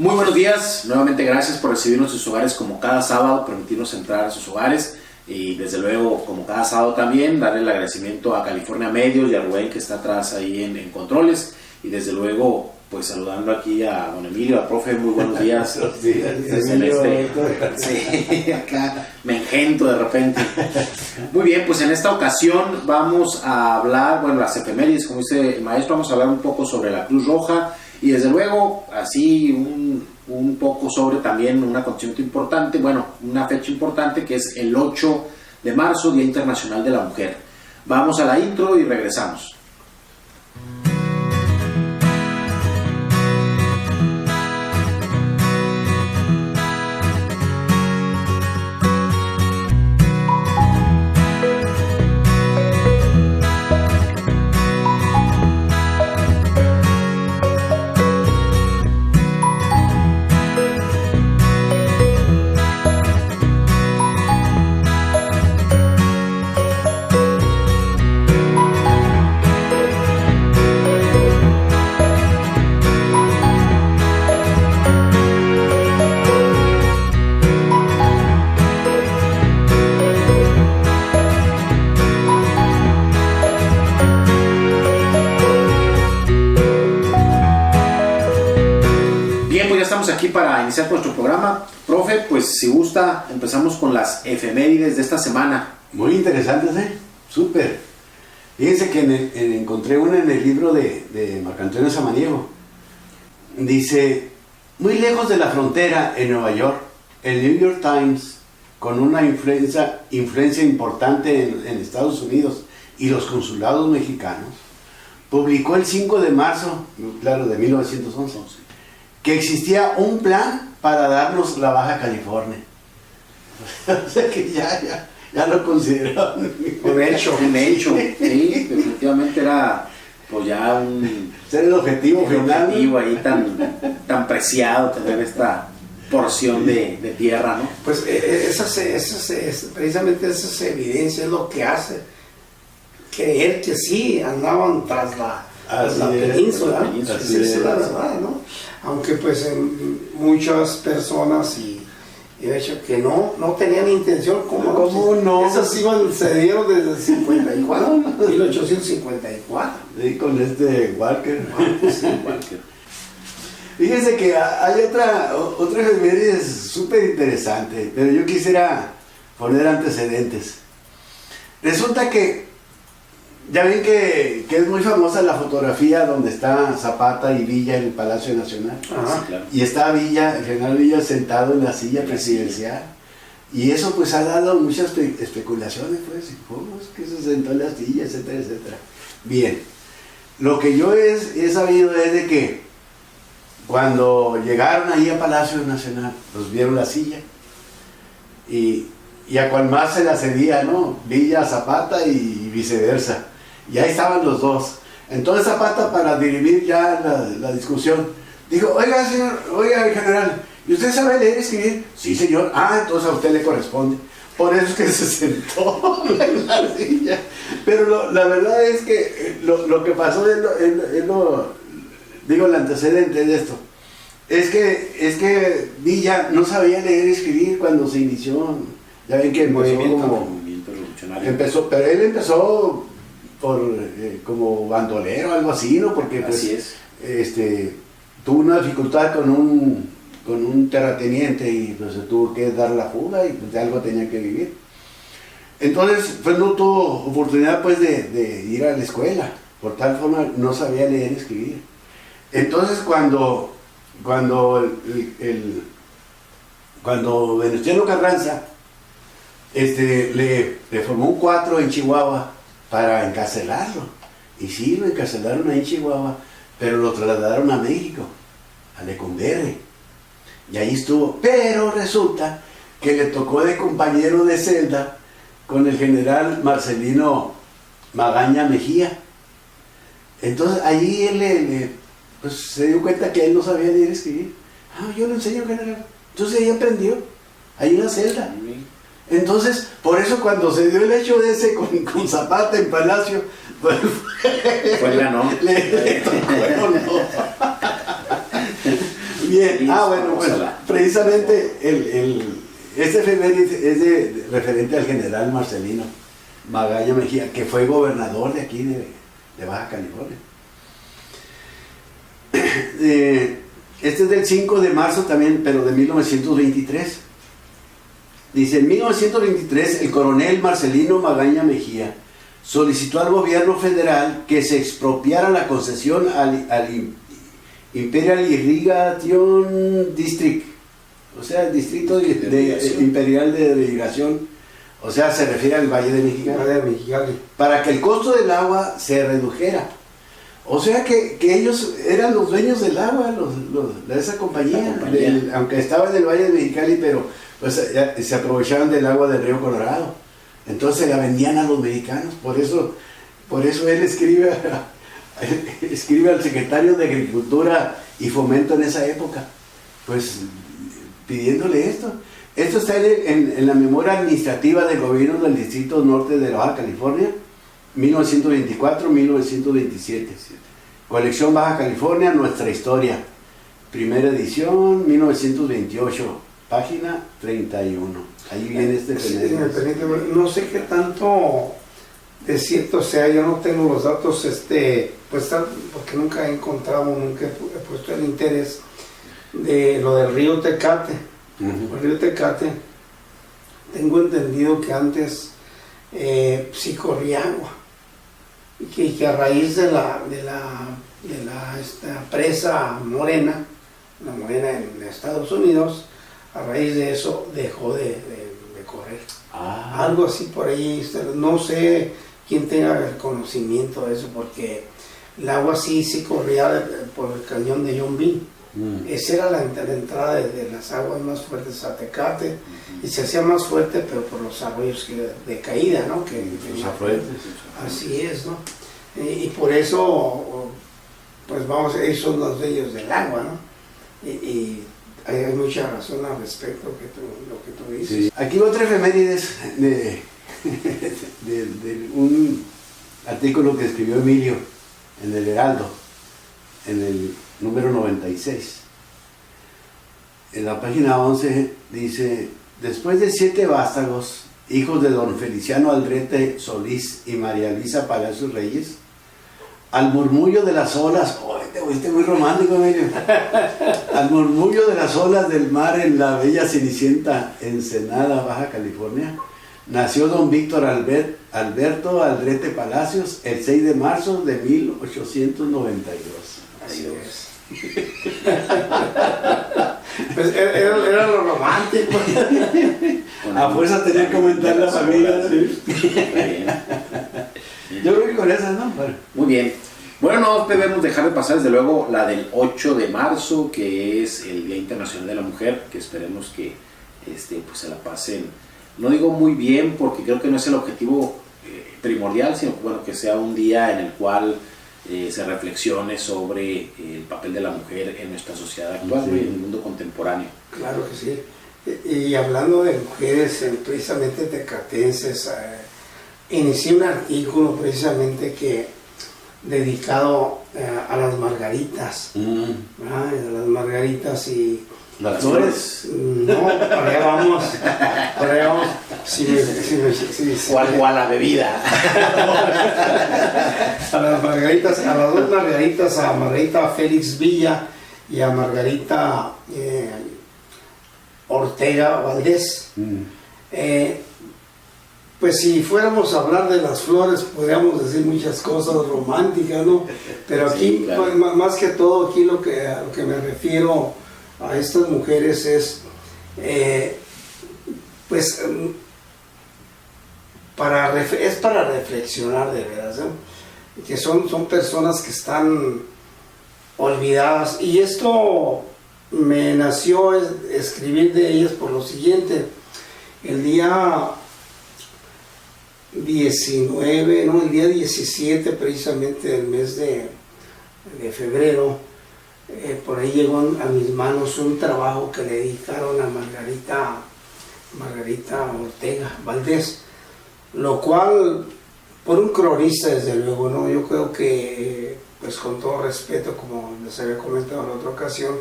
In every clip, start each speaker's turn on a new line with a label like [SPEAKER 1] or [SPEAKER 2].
[SPEAKER 1] Muy buenos días, nuevamente gracias por recibirnos en sus hogares como cada sábado, permitirnos entrar a sus hogares y desde luego como cada sábado también darle el agradecimiento a California Medios y a Rubén que está atrás ahí en controles y desde luego pues saludando aquí a don Emilio, al profe, muy buenos días.
[SPEAKER 2] Buenos días,
[SPEAKER 1] Sí, acá me engento de repente. Muy bien, pues en esta ocasión vamos a hablar, bueno, las efemérides, como dice el maestro, vamos a hablar un poco sobre la Cruz Roja y desde luego así un poco sobre también un acontecimiento importante, bueno, una fecha importante que es el 8 de marzo, Día Internacional de la Mujer. Vamos a la intro y regresamos. Aquí para iniciar nuestro programa. Profe, pues si gusta, empezamos con las efemérides de esta semana.
[SPEAKER 2] Muy interesantes, súper. Fíjense que encontré una en el libro de Marco Antonio Samaniego. Dice, muy lejos de la frontera en Nueva York, el New York Times, con una influencia importante en Estados Unidos y los consulados mexicanos, publicó el 5 de marzo, claro, de 1911, que existía un plan para darnos la Baja California. O sea que ya lo consideraron
[SPEAKER 1] un hecho, sí, definitivamente era pues ya un
[SPEAKER 2] ser el objetivo final,
[SPEAKER 1] objetivo ahí tan preciado, tener esta porción de tierra, ¿no?
[SPEAKER 3] Pues precisamente esa evidencia es lo que hace creer que sí andaban tras la península. Esa es la verdad, ¿no? Aunque pues muchas personas y de hecho que no tenían intención, ¿cómo no? Esas se dieron desde el 54, 1854.
[SPEAKER 2] Sí, con Walker.
[SPEAKER 3] Sí, Walker.
[SPEAKER 2] Fíjense que hay otra efeméride súper interesante, pero yo quisiera poner antecedentes. Resulta que ya ven que es muy famosa la fotografía donde está Zapata y Villa en el Palacio Nacional.
[SPEAKER 1] Sí, claro.
[SPEAKER 2] Y está Villa, el general Villa sentado en la silla presidencial. Y eso pues ha dado muchas especulaciones, pues, ¿cómo es que se sentó en la silla, etcétera, etcétera? Bien, lo que yo he sabido es de que cuando llegaron ahí a Palacio Nacional, pues vieron la silla y a cual más se la cedía, ¿no? Villa, Zapata y viceversa. Y ahí estaban los dos. Entonces Zapata, para dirimir ya la discusión, dijo, oiga general, ¿y usted sabe leer y escribir? Sí, señor. Ah, entonces a usted le corresponde. Por eso es que se sentó en la silla. Pero la verdad es que lo que pasó digo, el antecedente de esto, es que Villa no sabía leer y escribir cuando se inició. Ya ven que
[SPEAKER 1] el movimiento revolucionario.
[SPEAKER 2] Pero él empezó como bandolero, algo así, ¿no? Porque pues, tuvo una dificultad con un terrateniente y pues se tuvo que dar la fuga y pues de algo tenía que vivir. Entonces pues no tuvo oportunidad pues de ir a la escuela, por tal forma no sabía leer y escribir. Entonces cuando Venustiano Carranza le formó un 4 en Chihuahua para encarcelarlo. Y sí, lo encarcelaron ahí en Chihuahua, pero lo trasladaron a México, a Lecumberri. Y ahí estuvo. Pero resulta que le tocó de compañero de celda con el general Marcelino Magaña Mejía. Entonces ahí él pues, se dio cuenta que él no sabía leer y escribir. Ah, yo le enseño, general. Entonces ahí aprendió, ahí en la celda. Entonces, por eso cuando se dio el hecho de ese con Zapata en Palacio, pues
[SPEAKER 1] fue la no.
[SPEAKER 2] Le tocó el honor. Bien, bueno, pues precisamente este efeméride es referente al general Marcelino Magaña Mejía, que fue gobernador de aquí de Baja California. Este es del 5 de marzo también, pero de 1923. Dice, en 1923 el coronel Marcelino Magaña Mejía solicitó al gobierno federal que se expropiara la concesión al Imperial Irrigation District, o sea, el distrito imperial de irrigación, o sea, se refiere al Valle de Mexicali, para que el costo del agua se redujera. O sea que ellos eran los dueños del agua, de esa compañía. Aunque estaba en el Valle de Mexicali, pero pues, se aprovechaban del agua del río Colorado. Entonces la vendían a los mexicanos. Por eso él escribe al secretario de Agricultura y Fomento en esa época, pues pidiéndole esto. Esto está en la memoria administrativa del gobierno del Distrito Norte de Baja California, 1924-1927. Colección Baja California, Nuestra Historia. Primera edición, 1928, página 31. Ahí viene este efeméride.
[SPEAKER 3] No sé qué tanto de cierto sea, yo no tengo los datos, pues porque nunca he encontrado, nunca he puesto el interés de lo del río Tecate. El río Tecate, tengo entendido que antes sí corría agua y que a raíz de esta presa Morena, la Morena en Estados Unidos, a raíz de eso dejó de correr. Algo así por ahí, no sé quién tenga el conocimiento de eso, porque el agua sí corría por el cañón de John Bean. Esa era la entrada de las aguas más fuertes a Tecate, y se hacía más fuerte, pero por los arroyos de caída, ¿no? Los afluentes. Así es, ¿no? Y por eso, pues vamos, ellos son los dueños del agua, ¿no? Y hay mucha razón al respecto lo que tú dices.
[SPEAKER 2] Sí. Aquí otra efemérides de un artículo que escribió Emilio en el Heraldo, en el número 96. En la página 11 dice: después de 7 vástagos, hijos de don Feliciano Aldrete Solís y María Luisa Palacios Reyes, al murmullo de las olas, este muy romántico, Emilio, al murmullo de las olas del mar en la bella Cenicienta, Ensenada, Baja California, nació don Víctor Alberto Aldrete Palacios el 6 de marzo de 1892.
[SPEAKER 3] Así es. Pues era lo romántico.
[SPEAKER 2] A fuerza tenía que aumentar la familia. ¿Sí? Yo creo que con esas, ¿no?
[SPEAKER 1] Muy bien. Bueno, no debemos dejar de pasar desde luego la del 8 de marzo, que es el Día Internacional de la Mujer, que esperemos que pues se la pasen, no digo muy bien, porque creo que no es el objetivo primordial, sino bueno, que sea un día en el cual se reflexione sobre el papel de la mujer en nuestra sociedad actual, y en el mundo contemporáneo.
[SPEAKER 3] Claro que sí. Y hablando de mujeres precisamente tecatenses, inicié un artículo precisamente dedicado a las margaritas. A las margaritas y
[SPEAKER 1] ¿las flores?
[SPEAKER 3] No, para allá vamos.
[SPEAKER 1] O a la bebida.
[SPEAKER 3] A las margaritas, a las dos margaritas, a Margarita Félix Villa y a Margarita Ortega Valdés. Pues si fuéramos a hablar de las flores, podríamos decir muchas cosas románticas, ¿no? Pero aquí, sí, claro, pues, más que todo, aquí a lo que me refiero a estas mujeres es, pues, para reflexionar de veras, ¿no? Que son personas que están olvidadas. Y esto me nació escribir de ellas por lo siguiente. El día 17 precisamente del mes de febrero, por ahí llegó a mis manos un trabajo que le dedicaron a Margarita Ortega Valdés, lo cual, por un cronista desde luego, ¿no? Yo creo que, pues con todo respeto, como les había comentado en otra ocasión,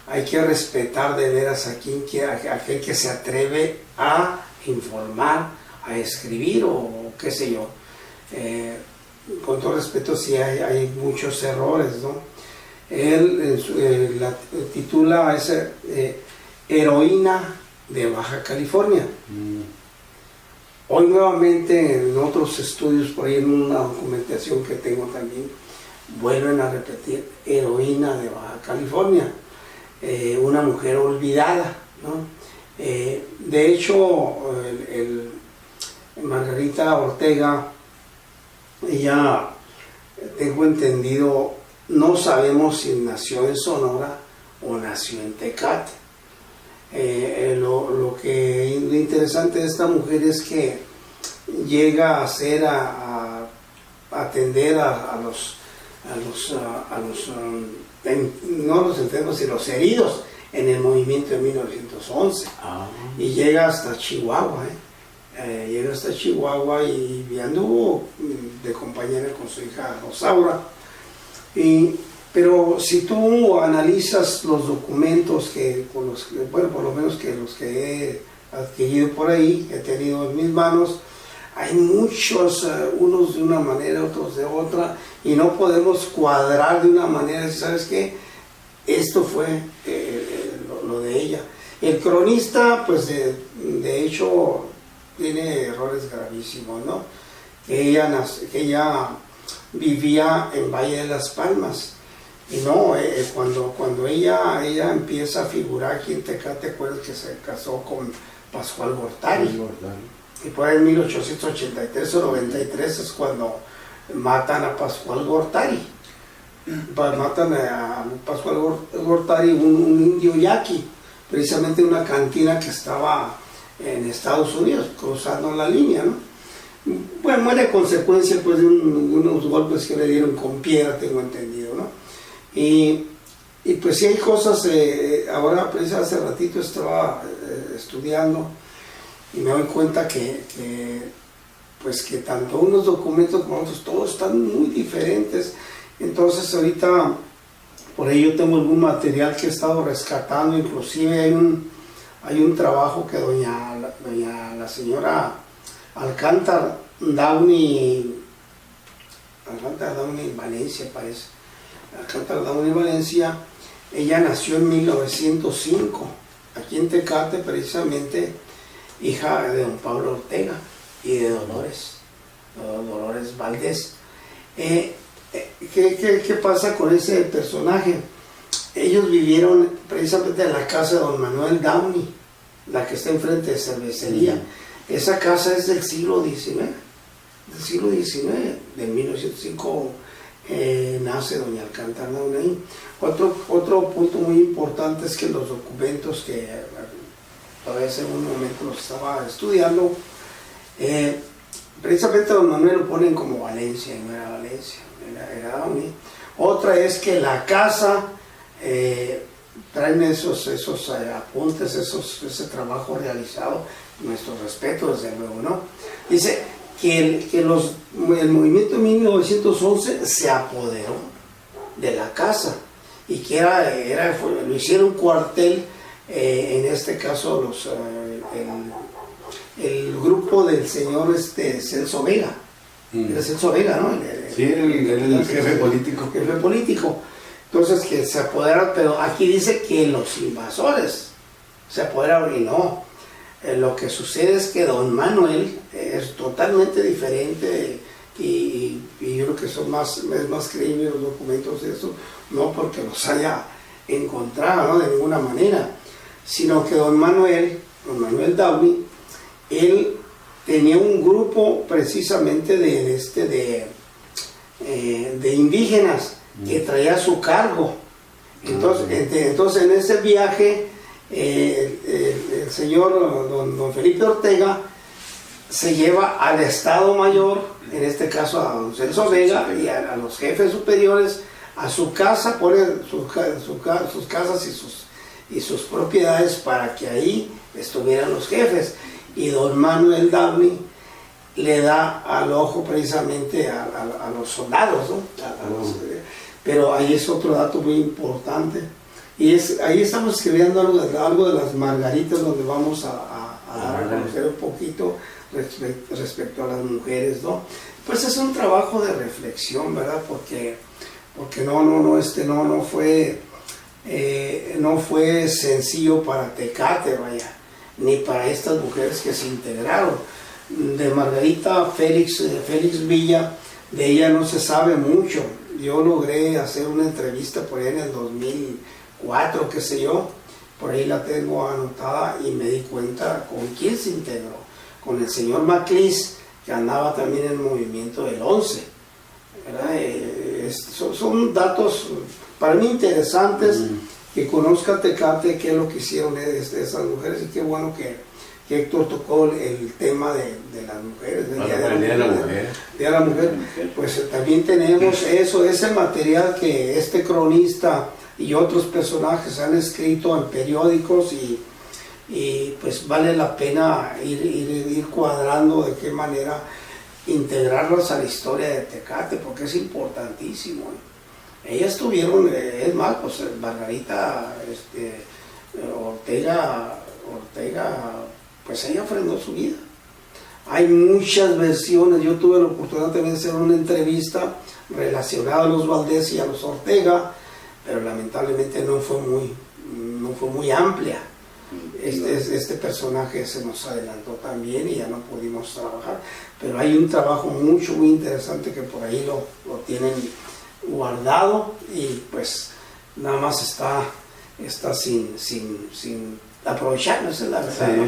[SPEAKER 3] hay que respetar de veras a aquel que se atreve a informar, a escribir o qué sé yo. Con todo respeto, sí hay muchos errores, ¿no? Él la titula Heroína de Baja California. Hoy nuevamente en otros estudios, por ahí en una documentación que tengo también, vuelven a repetir Heroína de Baja California, una mujer olvidada, ¿no? De hecho, Margarita Ortega, ella, tengo entendido, no sabemos si nació en Sonora o nació en Tecate. Lo interesante de esta mujer es que llega a hacer a atender a los no los enfermos, sino los heridos en el movimiento de 1911. Y llega hasta Chihuahua, llega hasta Chihuahua y anduvo de compañera con su hija Rosaura. Pero si tú analizas los documentos bueno, por lo menos que los que he adquirido por ahí, he tenido en mis manos, hay muchos, unos de una manera, otros de otra, y no podemos cuadrar de una manera, ¿sabes qué? Esto fue lo de ella. El cronista, pues de hecho, tiene errores gravísimos, ¿no? Que ella vivía en Valle de las Palmas. Y no, cuando ella empieza a figurar aquí en Tecate, ¿te acuerdas que se casó con Pascual Gortari? Y por ahí en 1883 o 93 es cuando matan a Pascual Gortari. Matan a Pascual Gortari, un indio yaqui, precisamente en una cantina que estaba en Estados Unidos, cruzando la línea, ¿no? Bueno, muere a consecuencia pues, de unos golpes que le dieron con piedra, tengo entendido, ¿no? Y pues sí hay cosas, ahora pues hace ratito estaba estudiando y me doy cuenta que tanto unos documentos como otros, todos están muy diferentes. Entonces ahorita por ahí yo tengo algún material que he estado rescatando, inclusive hay un trabajo que la señora Alcántara Downey Valencia, parece. Alcántara Downey Valencia, ella nació en 1905, aquí en Tecate, precisamente, hija de don Pablo Ortega y de Dolores Valdés. ¿Qué pasa con ese personaje? Ellos vivieron precisamente en la casa de don Manuel Downey, la que está enfrente de cervecería. Esa casa es del siglo XIX, del 1905 nace doña Alcántara Downey. Otro punto muy importante es que los documentos que todavía hace un momento los estaba estudiando, precisamente don Manuel lo ponen como Valencia, y no era Valencia, era Downey. Otra es que la casa, traen esos apuntes, ese trabajo realizado, nuestro respeto desde luego, ¿no? Dice que el movimiento de 1911 se apoderó de la casa y que lo hicieron un cuartel, en este caso el grupo del señor Celso Vega. Era Celso Vega, ¿no?
[SPEAKER 2] Sí, el jefe político.
[SPEAKER 3] Jefe político. Entonces que se apoderaron, pero aquí dice que los invasores se apoderaron y no. Lo que sucede es que don Manuel es totalmente diferente y yo creo que es más creíbles los documentos de eso, no porque los haya encontrado, ¿no? De ninguna manera, sino que don Manuel Downey, él tenía un grupo precisamente de indígenas que traía a su cargo. Entonces en ese viaje el señor don Felipe Ortega se lleva al Estado Mayor, en este caso a don Celso Vega y a los jefes superiores a su casa, pone sus casas y sus propiedades para que ahí estuvieran los jefes, y don Manuel Downey le da al ojo precisamente a los soldados, ¿no? Pero ahí es otro dato muy importante, Y ahí estamos escribiendo algo de las margaritas, donde vamos a dar a conocer un poquito respecto a las mujeres, ¿no? Pues es un trabajo de reflexión, ¿verdad? Porque no fue sencillo para Tecate, vaya, ni para estas mujeres que se integraron. De Margarita Félix Villa, de ella no se sabe mucho. Yo logré hacer una entrevista por ahí en el 2004, qué sé yo, por ahí la tengo anotada, y me di cuenta con quién se integró, con el señor Maclis, que andaba también en el movimiento del 11, ¿verdad? Son datos para mí interesantes, que conozca Tecate qué es lo que hicieron esas mujeres, y qué bueno que Héctor tocó el tema de las mujeres, del Día de la Mujer. Pues también tenemos ese material que este cronista y otros personajes han escrito en periódicos, y pues vale la pena ir cuadrando de qué manera integrarlas a la historia de Tecate, porque es importantísimo. Ellas tuvieron, es más, pues Margarita Ortega, pues ella ofrendó su vida. Hay muchas versiones. Yo tuve la oportunidad también de hacer una entrevista relacionada a los Valdés y a los Ortega, pero lamentablemente no fue muy amplia. Este personaje se nos adelantó también y ya no pudimos trabajar, pero hay un trabajo muy interesante que por ahí lo tienen guardado, y pues nada más está sin aprovechar, esa es la verdad, sí. ¿No?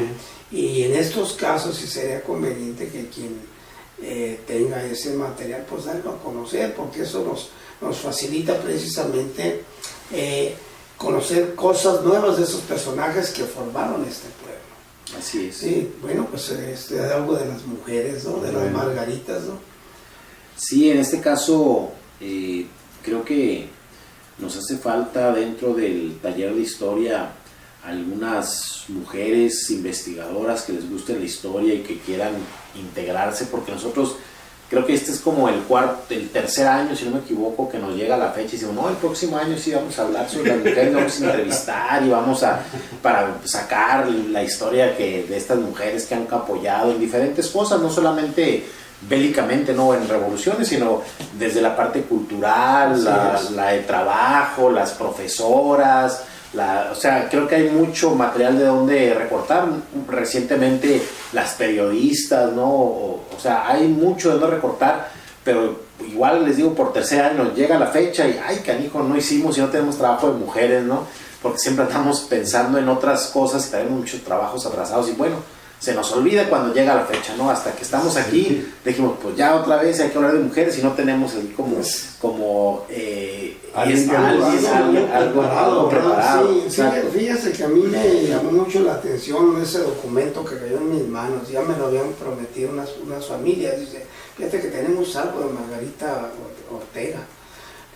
[SPEAKER 3] Y en estos casos sí sería conveniente que quien tenga ese material, pues darlo a conocer, porque eso nos facilita precisamente conocer cosas nuevas de esos personajes que formaron este pueblo.
[SPEAKER 1] Así es.
[SPEAKER 3] Sí, bueno, pues algo de las mujeres, ¿no? De las Margaritas, ¿no?
[SPEAKER 1] Sí, en este caso creo que nos hace falta dentro del taller de historia algunas mujeres investigadoras que les guste la historia y que quieran integrarse, porque nosotros creo que este es como el tercer año, si no me equivoco, que nos llega la fecha y decimos, no, el próximo año sí vamos a hablar sobre las mujeres, vamos a entrevistar y para sacar la historia de estas mujeres que han apoyado en diferentes cosas, no solamente bélicamente, no en revoluciones, sino desde la parte cultural, la de trabajo, las profesoras, o sea, creo que hay mucho material de donde recortar. Recientemente las periodistas, ¿no? O sea, hay mucho de donde recortar, pero igual les digo, por tercer año nos llega la fecha y ay, canijo, no hicimos y no tenemos trabajo de mujeres, ¿no? Porque siempre estamos pensando en otras cosas y tenemos muchos trabajos atrasados, y bueno, se nos olvida cuando llega la fecha, ¿no? Hasta que estamos aquí, dijimos, pues ya otra vez hay que hablar de mujeres, y no tenemos ahí algo preparado.
[SPEAKER 3] Sí, fíjese que a mí me llamó mucho la atención ese documento que cayó en mis manos. Ya me lo habían prometido unas familias. Dice, fíjate que tenemos algo de Margarita Ortega.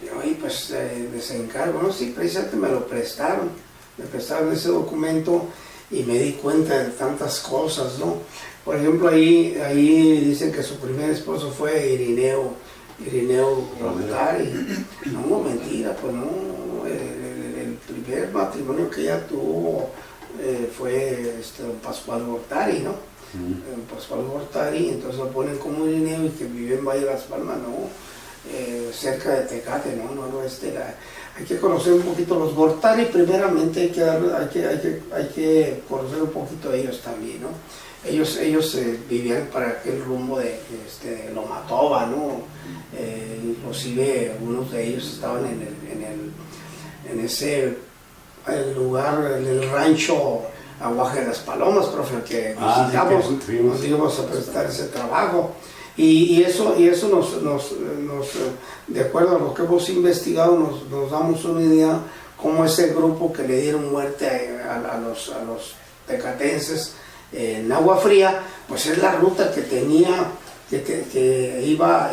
[SPEAKER 3] Y oye, pues les encargo, ¿no? Sí, precisamente me prestaron ese documento, y me di cuenta de tantas cosas, ¿no? Por ejemplo, ahí dicen que su primer esposo fue Irineo Ortari. No, mentira, pues no. El primer matrimonio que ella tuvo fue don Pascual Gortari, ¿no? Don Pascual Gortari, entonces lo ponen como Irineo, y que vive en Valle de Las Palmas, ¿no? Cerca de Tecate, ¿no? Hay que conocer un poquito los Gortari, primeramente hay que conocer un poquito de ellos también, ¿no? Ellos vivían para aquel rumbo de Lomatoba, ¿no? Inclusive algunos de ellos estaban en ese lugar, en el rancho Aguaje de las Palomas, profe, que visitamos, nos íbamos a presentar ese trabajo. Y eso nos, de acuerdo a lo que hemos investigado, nos damos una idea cómo ese grupo que le dieron muerte a los tecatenses en Agua Fría, pues es la ruta que tenía, que iba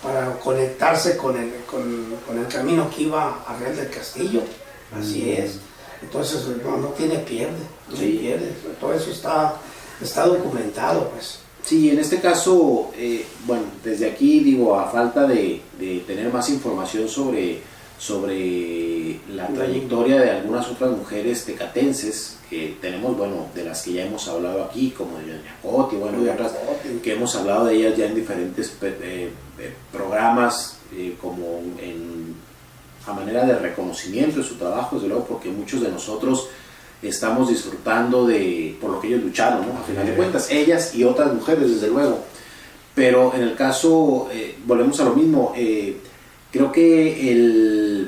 [SPEAKER 3] para conectarse con el camino que iba a Real del Castillo. Así es. Entonces no tiene pierde, todo eso está documentado, pues.
[SPEAKER 1] Sí, en este caso, bueno, desde aquí digo, a falta de tener más información sobre sobre la trayectoria de algunas otras mujeres tecatenses que tenemos, bueno, de las que ya hemos hablado aquí, como de Doña Coti, bueno, de otras que hemos hablado de ellas ya en diferentes programas, como a manera de reconocimiento de su trabajo, desde luego, porque muchos de nosotros estamos disfrutando por lo que ellos lucharon, ¿no? A final de cuentas, ellas y otras mujeres, desde luego. Pero en el caso, volvemos a lo mismo, creo que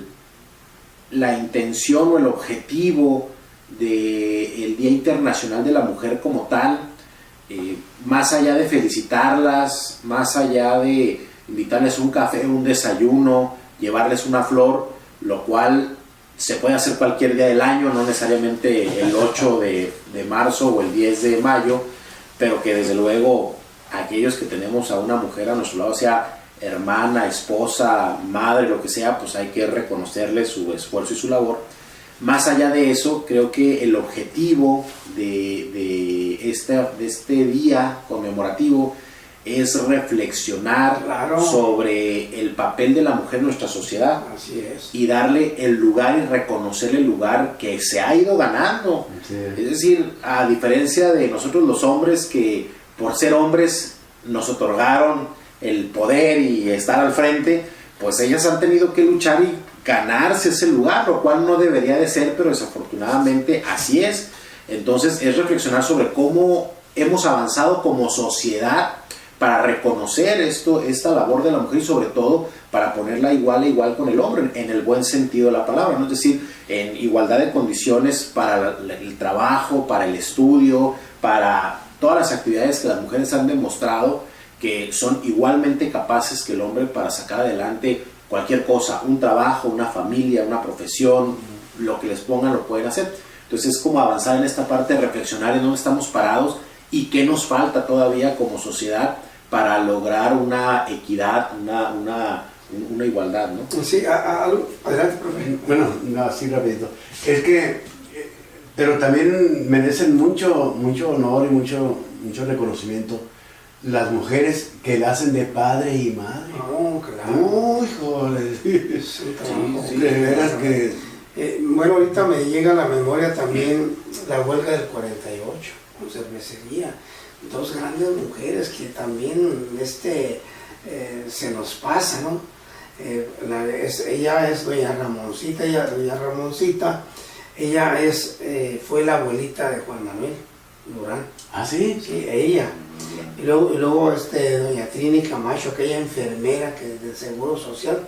[SPEAKER 1] la intención o el objetivo del Día Internacional de la Mujer como tal, más allá de felicitarlas, más allá de invitarles un café, un desayuno, llevarles una flor, lo cual se puede hacer cualquier día del año, no necesariamente el 8 de marzo o el 10 de mayo, pero que desde luego aquellos que tenemos a una mujer a nuestro lado, sea hermana, esposa, madre, lo que sea, pues hay que reconocerle su esfuerzo y su labor. Más allá de eso, creo que el objetivo de este día conmemorativo es reflexionar sobre el papel de la mujer en nuestra sociedad.
[SPEAKER 3] Así es.
[SPEAKER 1] Y darle el lugar y reconocerle el lugar que se ha ido ganando. Sí. Es decir, a diferencia de nosotros los hombres, que por ser hombres nos otorgaron el poder y estar al frente, pues ellas han tenido que luchar y ganarse ese lugar, lo cual no debería de ser, pero desafortunadamente así es. Entonces es reflexionar sobre cómo hemos avanzado como sociedad para reconocer esta labor de la mujer y sobre todo para ponerla igual a igual con el hombre, en el buen sentido de la palabra, ¿no? Es decir, en igualdad de condiciones para el trabajo, para el estudio, para todas las actividades que las mujeres han demostrado que son igualmente capaces que el hombre para sacar adelante cualquier cosa, un trabajo, una familia, una profesión, lo que les pongan lo pueden hacer. Entonces es como avanzar en esta parte de reflexionar en dónde estamos parados y qué nos falta todavía como sociedad para lograr una equidad, una igualdad, ¿no?
[SPEAKER 3] Sí, adelante, profe.
[SPEAKER 2] Bueno, no, así rapidito. Es que, pero también merecen mucho honor y mucho reconocimiento las mujeres que la hacen de padre y madre.
[SPEAKER 3] Oh, claro.
[SPEAKER 2] Uy, joder.
[SPEAKER 3] Sí,
[SPEAKER 2] de veras que...
[SPEAKER 3] bueno, ahorita me llega a la memoria también la huelga del 48, con cervecería. Dos grandes mujeres que también se nos pasa, ¿no? Ella es doña Ramoncita, ella fue la abuelita de Juan Manuel Durán.
[SPEAKER 2] ¿Ah, sí?
[SPEAKER 3] Sí, ella. Y luego doña Trini Camacho, aquella enfermera del Seguro Social,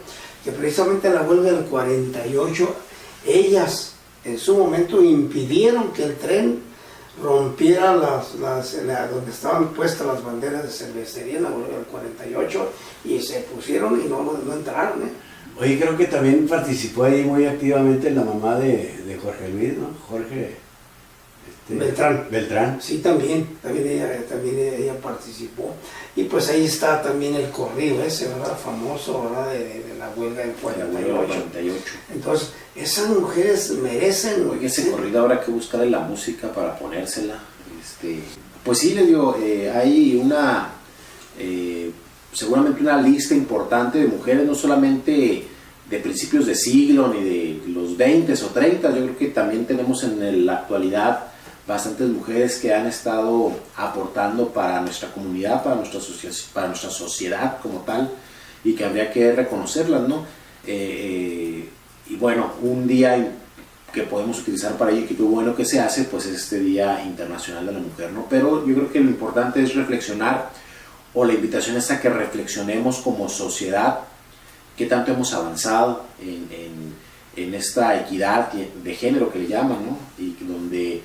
[SPEAKER 3] que precisamente en la huelga del 48, ellas en su momento impidieron que el tren rompiera donde estaban puestas las banderas de cervecería en la huelga del 48, y se pusieron y no entraron, ¿eh?
[SPEAKER 2] Oye, creo que también participó ahí muy activamente la mamá de Jorge Luis, ¿no? Jorge Beltrán.
[SPEAKER 3] Sí, también ella participó. Y pues ahí está también el corrido ese, ¿verdad? Famoso, ¿verdad? De la huelga del 48. Entonces, esas mujeres merecen...
[SPEAKER 1] Oye, ese corrido habrá que buscarle la música para ponérsela. Pues sí, les digo, hay seguramente una lista importante de mujeres, no solamente de principios de siglo, ni de los 20 o 30, yo creo que también tenemos en la actualidad bastantes mujeres que han estado aportando para nuestra comunidad, para nuestra sociedad como tal, y que habría que reconocerlas, ¿no? Y bueno, un día que podemos utilizar para ello, y que qué bueno que se hace, pues es este Día Internacional de la Mujer, ¿no? Pero yo creo que lo importante es reflexionar, o la invitación es a que reflexionemos como sociedad qué tanto hemos avanzado en esta equidad de género que le llaman, ¿no? Y donde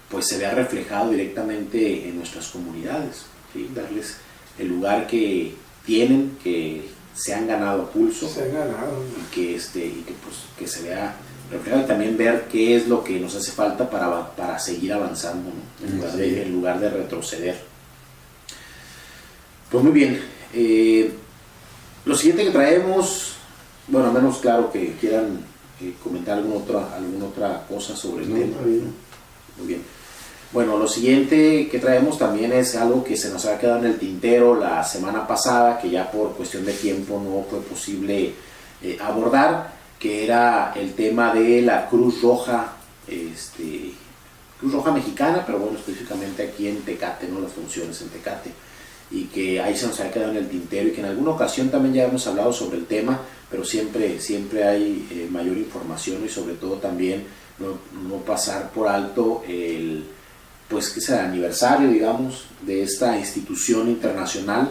[SPEAKER 1] pues se vea reflejado directamente en nuestras comunidades, ¿sí? Darles el lugar que tienen, que se han ganado a pulso, y que pues se vea reflejado, y también ver qué es lo que nos hace falta para seguir avanzando, ¿no? En lugar de retroceder. Pues muy bien, lo siguiente que traemos, bueno, a menos claro que quieran comentar alguna otra cosa sobre el tema. Muy bien. Bueno, lo siguiente que traemos también es algo que se nos ha quedado en el tintero la semana pasada, que ya por cuestión de tiempo no fue posible abordar, que era el tema de la Cruz Roja, Cruz Roja Mexicana, pero bueno, específicamente aquí en Tecate, ¿no? Las funciones en Tecate, y que ahí se nos ha quedado en el tintero, y que en alguna ocasión también ya hemos hablado sobre el tema, pero siempre hay mayor información, y sobre todo también no pasar por alto pues que es el aniversario, digamos, de esta institución internacional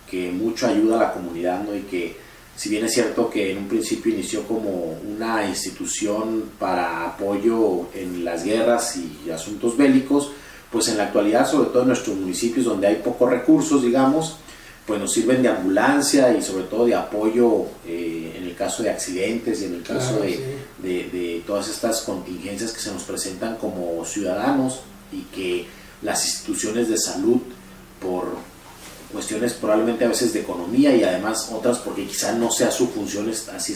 [SPEAKER 1] que mucho ayuda a la comunidad, ¿no? Y que, si bien es cierto que en un principio inició como una institución para apoyo en las guerras y asuntos bélicos, pues en la actualidad, sobre todo en nuestros municipios donde hay pocos recursos, digamos, pues nos sirven de ambulancia y sobre todo de apoyo en el caso de accidentes y en el caso de todas estas contingencias que se nos presentan como ciudadanos, y que las instituciones de salud, por cuestiones probablemente a veces de economía y además otras porque quizá no sea su función así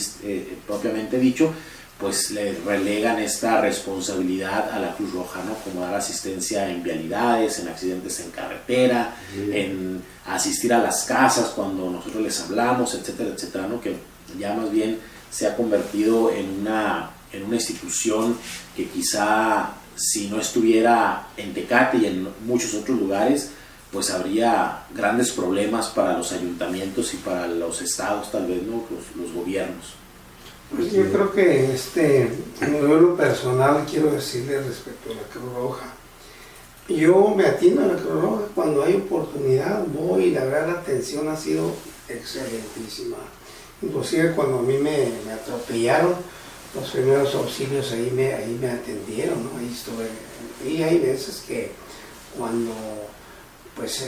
[SPEAKER 1] propiamente dicho, pues le relegan esta responsabilidad a la Cruz Roja, ¿no? Como dar asistencia en vialidades, en accidentes en carretera, en asistir a las casas cuando nosotros les hablamos, etcétera, etcétera, ¿no? Que ya más bien se ha convertido en una institución que quizá, si no estuviera en Tecate y en muchos otros lugares, pues habría grandes problemas para los ayuntamientos y para los estados, tal vez, ¿no? Los gobiernos.
[SPEAKER 3] Pues yo creo que a nivel personal quiero decirle respecto a la Cruz Roja. Yo me atiendo a la Cruz Roja cuando hay oportunidad, voy, y la verdad la atención ha sido excelentísima. Inclusive cuando a mí me atropellaron, los primeros auxilios ahí me atendieron, ¿no? Ahí estuve. Y hay veces que cuando pues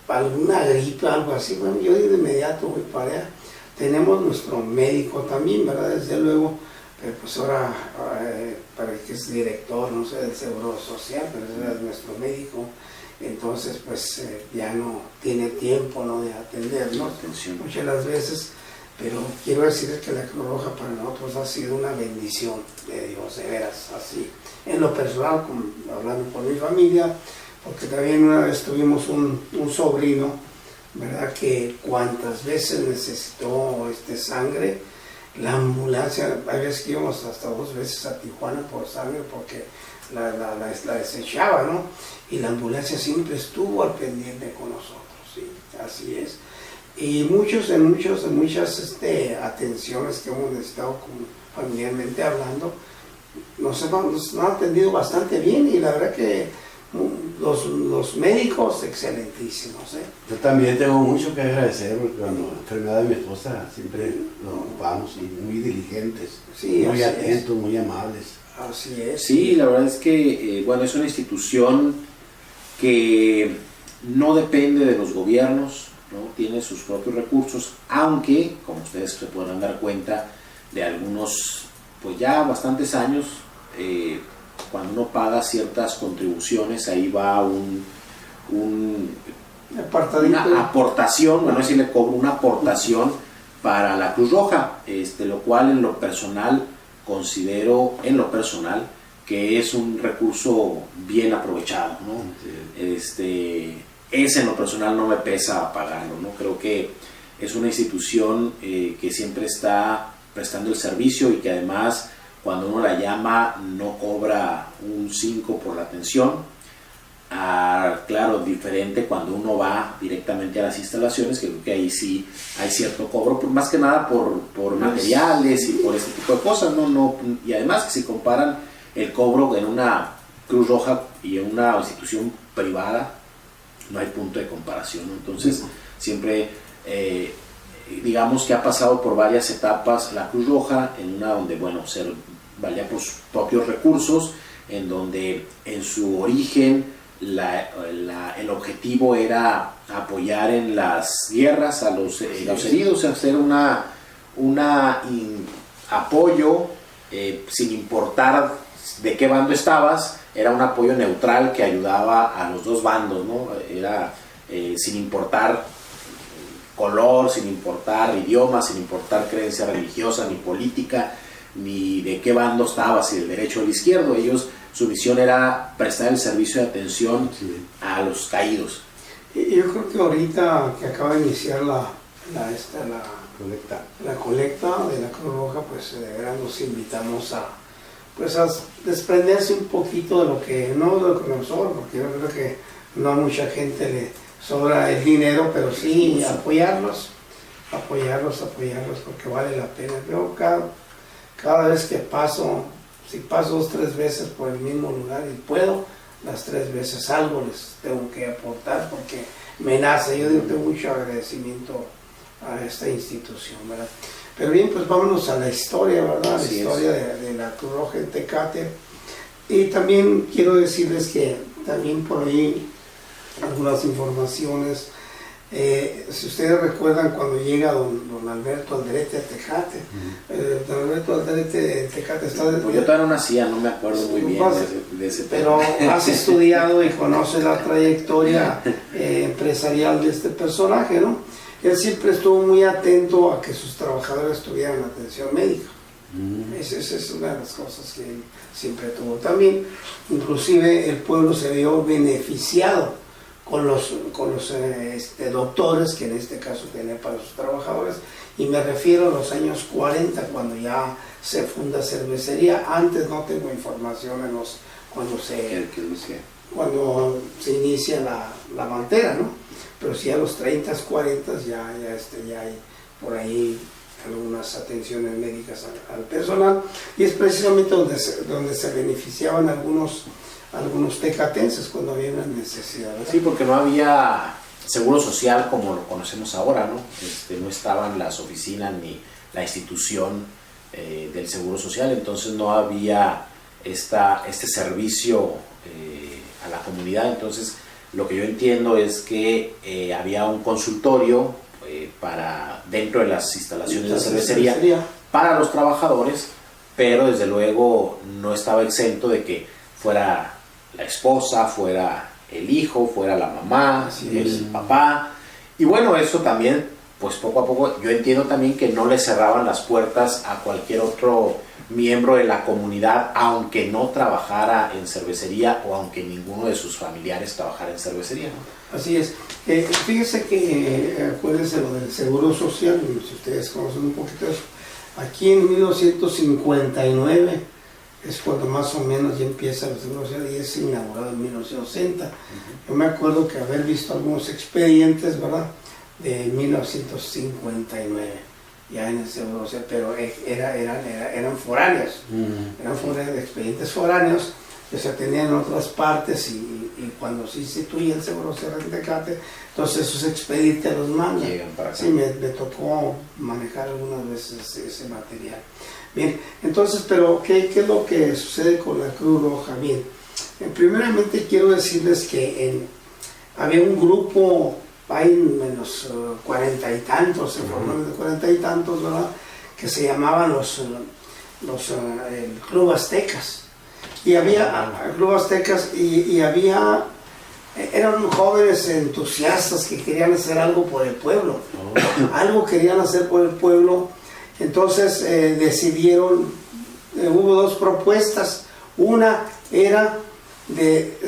[SPEAKER 3] alguna gripe, algo así, bueno, yo de inmediato voy para allá. Tenemos nuestro médico también, ¿verdad? Desde luego, pero pues ahora para que es director, no sé, del Seguro Social, pero es nuestro médico, entonces pues ya no tiene tiempo, ¿no?, de atendernos muchas de las veces, pero quiero decirles que la Cruz Roja para nosotros ha sido una bendición de Dios, de veras, así. En lo personal, hablando por mi familia, porque también una vez tuvimos un sobrino, ¿verdad?, que cuantas veces necesitó sangre, la ambulancia, hay veces que íbamos hasta 2 veces a Tijuana por sangre porque la desechaba, ¿no? Y la ambulancia siempre estuvo al pendiente con nosotros, ¿sí? Así es. Y en muchas atenciones que hemos necesitado familiarmente hablando, nos han atendido bastante bien, y la verdad que los médicos excelentísimos, ¿eh?
[SPEAKER 2] Yo también tengo mucho que agradecer, porque cuando la enfermedad de mi esposa siempre nos ocupamos, y muy diligentes, sí, muy atentos, muy amables.
[SPEAKER 3] Así es.
[SPEAKER 1] Sí, la verdad es que bueno, es una institución que no depende de los gobiernos, ¿no? Tiene sus propios recursos, aunque, como ustedes se podrán dar cuenta, de algunos, pues ya bastantes años, cuando uno paga ciertas contribuciones, ahí va una aportación, bueno, si le cobro una aportación para la Cruz Roja, lo cual en lo personal considero que es un recurso bien aprovechado, ¿no? Sí. En lo personal no me pesa pagarlo, ¿no? Creo que es una institución que siempre está prestando el servicio, y que además, cuando uno la llama, no cobra un 5 por la atención. Claro, diferente cuando uno va directamente a las instalaciones, que creo que ahí sí hay cierto cobro, más que nada por materiales y por este tipo de cosas, ¿no? Y además que si comparan el cobro en una Cruz Roja y en una institución privada, no hay punto de comparación, ¿no? Entonces, siempre digamos que ha pasado por varias etapas la Cruz Roja, en una donde, bueno, se valía por sus propios recursos, en donde en su origen el objetivo era apoyar en las guerras a los heridos, hacer un apoyo sin importar de qué bando estabas. Era un apoyo neutral que ayudaba a los dos bandos, ¿no? Era sin importar color, sin importar idioma, sin importar creencia religiosa, ni política, ni de qué bando estaba, si del derecho o del izquierdo. Su misión era prestar el servicio de atención a los caídos.
[SPEAKER 3] Yo creo que ahorita que acaba de iniciar la colecta de la Cruz Roja, pues de verdad los invitamos a desprenderse un poquito de lo que nos sobra, porque yo creo que no a mucha gente le sobra el dinero, pero sí apoyarlos, porque vale la pena. Yo cada vez que paso, si paso 2 o 3 veces por el mismo lugar y puedo, las 3 veces algo les tengo que aportar, porque me nace. Yo tengo mucho agradecimiento a esta institución, ¿verdad? Pero bien, pues vámonos a la historia, ¿verdad? La historia de la Cruz Roja en Tecate. Y también quiero decirles que también por ahí algunas informaciones. Si ustedes recuerdan cuando llega don Alberto Alderete a Tecate, don Alberto Alderete en Tecate está...
[SPEAKER 1] Pues yo todavía no nacía, no me acuerdo muy bien de ese tema.
[SPEAKER 3] Pero has estudiado y conoces la trayectoria empresarial de este personaje, ¿no? Él siempre estuvo muy atento a que sus trabajadores tuvieran atención médica. Esa es una de las cosas que él siempre tuvo. También, inclusive, el pueblo se vio beneficiado con los doctores que en este caso tenía para sus trabajadores, y me refiero a los años 40, cuando ya se funda cervecería. Antes no tengo información cuando se inicia la mantera, ¿no? Pero sí a los 30, 40 ya hay por ahí algunas atenciones médicas al personal, y es precisamente donde se beneficiaban algunos tecatenses cuando había una necesidad, ¿verdad?
[SPEAKER 1] Sí, porque no había seguro social como lo conocemos ahora, ¿no? No estaban las oficinas ni la institución del seguro social, entonces no había este servicio a la comunidad. Entonces lo que yo entiendo es que había un consultorio para dentro de las instalaciones de cervecería para los trabajadores, pero desde luego no estaba exento de que fuera la esposa, fuera el hijo, fuera la mamá, el papá. Y bueno, eso también, pues poco a poco, yo entiendo también que no le cerraban las puertas a cualquier otro miembro de la comunidad, aunque no trabajara en cervecería o aunque ninguno de sus familiares trabajara en cervecería, ¿no?
[SPEAKER 3] Así es. Fíjese que, acuérdense lo del seguro social, si ustedes conocen un poquito eso, aquí en 1959 es cuando más o menos ya empieza el seguro social, y es inaugurado en 1960. Yo me acuerdo que haber visto algunos expedientes, ¿verdad?, de 1959, ya en el seguro social, pero eran foráneos, eran foráneos, expedientes foráneos que se atendían en otras partes, y cuando se instituye el seguro social en Tecate, entonces esos expedientes los mandan.
[SPEAKER 1] Llegan para acá.
[SPEAKER 3] Sí, me tocó manejar algunas veces ese material. Bien, entonces, pero ¿qué es lo que sucede con la Cruz Roja? Bien, primeramente quiero decirles que había un grupo, hay en los 40 y tantos, se formaron de 40 y tantos, ¿verdad?, que se llamaban el Club Aztecas. Y había Club Aztecas y eran jóvenes entusiastas que querían hacer algo por el pueblo, algo querían hacer por el pueblo. Entonces decidieron, hubo 2 propuestas. Una era de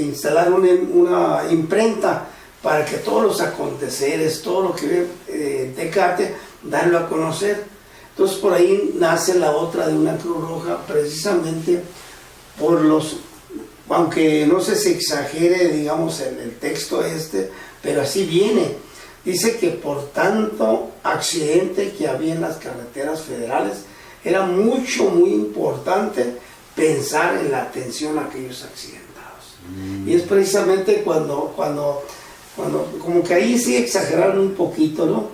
[SPEAKER 3] instalar una imprenta para que todos los aconteceres, todo lo que ve en Tecate, darlo a conocer. Entonces por ahí nace la otra de una Cruz Roja, precisamente por aunque no sé si exagere, digamos, el texto pero así viene. Dice que por tanto accidente que había en las carreteras federales, era muy importante pensar en la atención a aquellos accidentados. Y es precisamente cuando como que ahí sí exageraron un poquito, ¿no?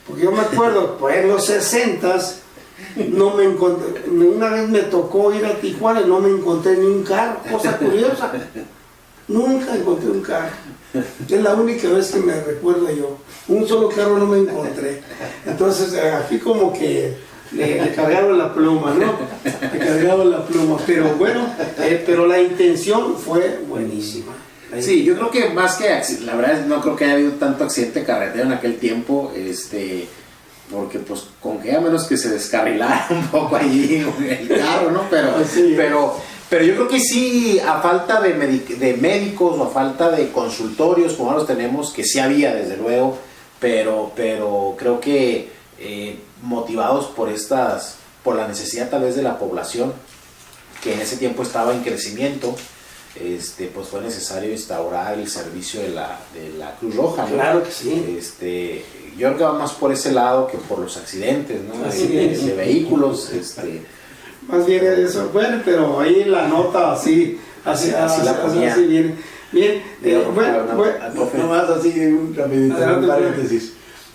[SPEAKER 3] Porque yo me acuerdo, pues en los 60s, no me encontré, una vez me tocó ir a Tijuana y no me encontré ni un carro, cosa curiosa. Nunca encontré un carro. Es la única vez que me recuerdo yo. Un solo carro no me encontré. Entonces aquí como que le cargaron la pluma, ¿no? Le cargaron la pluma. Pero bueno, pero la intención fue buenísima.
[SPEAKER 1] Sí, yo creo que más que la verdad no creo que haya habido tanto accidente carretero en aquel tiempo, porque pues con que a menos que se descarrilara un poco allí el carro, ¿no? Pero yo creo que sí, a falta de médicos o a falta de consultorios como ahora los tenemos, que sí había desde luego, pero creo que motivados por la necesidad tal vez de la población, que en ese tiempo estaba en crecimiento, pues fue necesario instaurar el servicio de la Cruz Roja, ¿no?
[SPEAKER 3] Claro que sí.
[SPEAKER 1] Yo creo que va más por ese lado que por los accidentes, ¿no? De vehículos.
[SPEAKER 3] Más bien eso, bueno, pero ahí la nota así viene. Bien,
[SPEAKER 2] nomás así un rapidito, un paréntesis.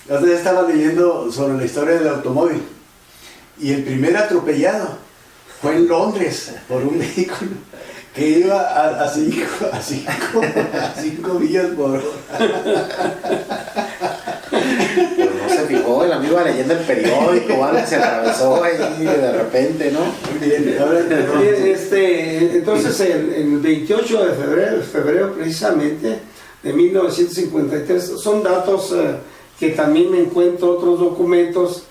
[SPEAKER 2] Yo estaba leyendo sobre la historia del automóvil y el primer atropellado fue en Londres por un vehículo que iba a 5 millas por hora.
[SPEAKER 1] Pero no se fijó, el amigo iba leyendo el periódico, ¿vale? Se atravesó ahí de repente, ¿no?
[SPEAKER 2] Bien, ahora
[SPEAKER 3] entonces el 28 de febrero precisamente de 1953, son datos que también me encuentro otros documentos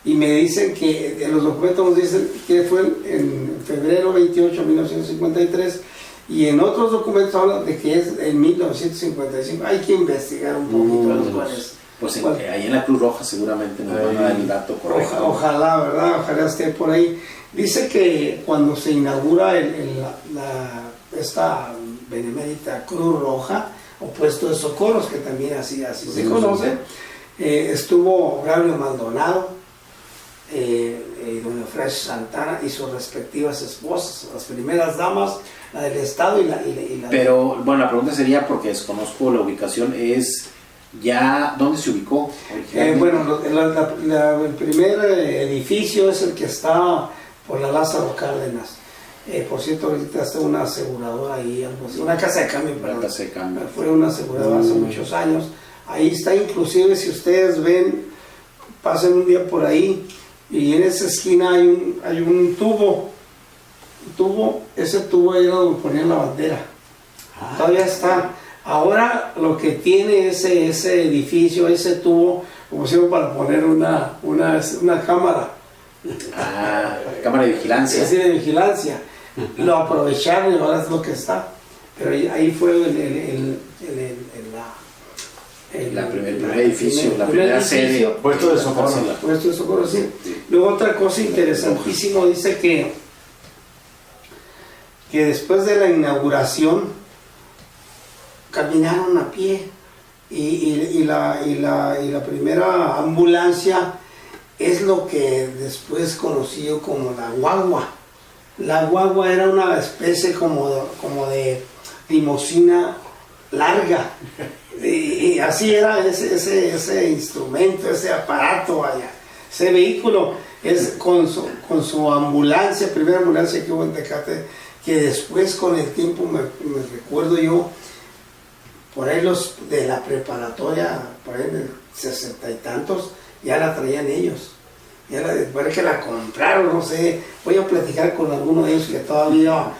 [SPEAKER 3] y me dicen que en los documentos nos dicen que fue en febrero 28 de 1953 y en otros documentos hablan de que es en 1955. Hay que investigar un poquito cuáles.
[SPEAKER 1] Pues ahí en la Cruz Roja seguramente nos van a dar el dato correcto.
[SPEAKER 3] Ojalá, ¿verdad? Ojalá esté por ahí. Dice que cuando se inaugura esta benemérita Cruz Roja, o puesto de socorros, que también así se conoce, estuvo Braulio Maldonado, doña Eufrasia Santana y sus respectivas esposas, las primeras damas, la del Estado y la
[SPEAKER 1] Pero, bueno, la pregunta sería, porque desconozco la ubicación, ya, ¿dónde se ubicó?
[SPEAKER 3] Bueno, el primer edificio es el que está por la Lázaro Cárdenas. Por cierto, ahorita está una aseguradora ahí, algo así, una casa de cambio, perdón.
[SPEAKER 1] Casa de cambio.
[SPEAKER 3] Fue una aseguradora hace muchos años. Ahí está, inclusive, si ustedes ven, pasen un día por ahí y en esa esquina hay un tubo. Ese tubo era donde ponían la bandera. Todavía está. Ahora lo que tiene ese edificio, ese tubo, como si fuera para poner una cámara.
[SPEAKER 1] Cámara de vigilancia.
[SPEAKER 3] Sí, de vigilancia. Lo aprovecharon y ahora es lo que está. Pero ahí fue el
[SPEAKER 1] primer edificio, la primera sede.
[SPEAKER 2] Puesto de socorro.
[SPEAKER 3] Puesto de socorro, sí. Luego otra cosa interesantísima, dice que después de la inauguración caminaron a pie y la primera ambulancia es lo que después conoció como la guagua. La guagua era una especie como de limusina larga y así era ese instrumento, ese aparato allá, ese vehículo es con su ambulancia, primera ambulancia que hubo en Tecate, que después con el tiempo me recuerdo yo, por ahí los de la preparatoria, por ahí en el 60 y tantos, ya la traían ellos. Parece que la compraron, no sé. Voy a platicar con alguno de ellos que todavía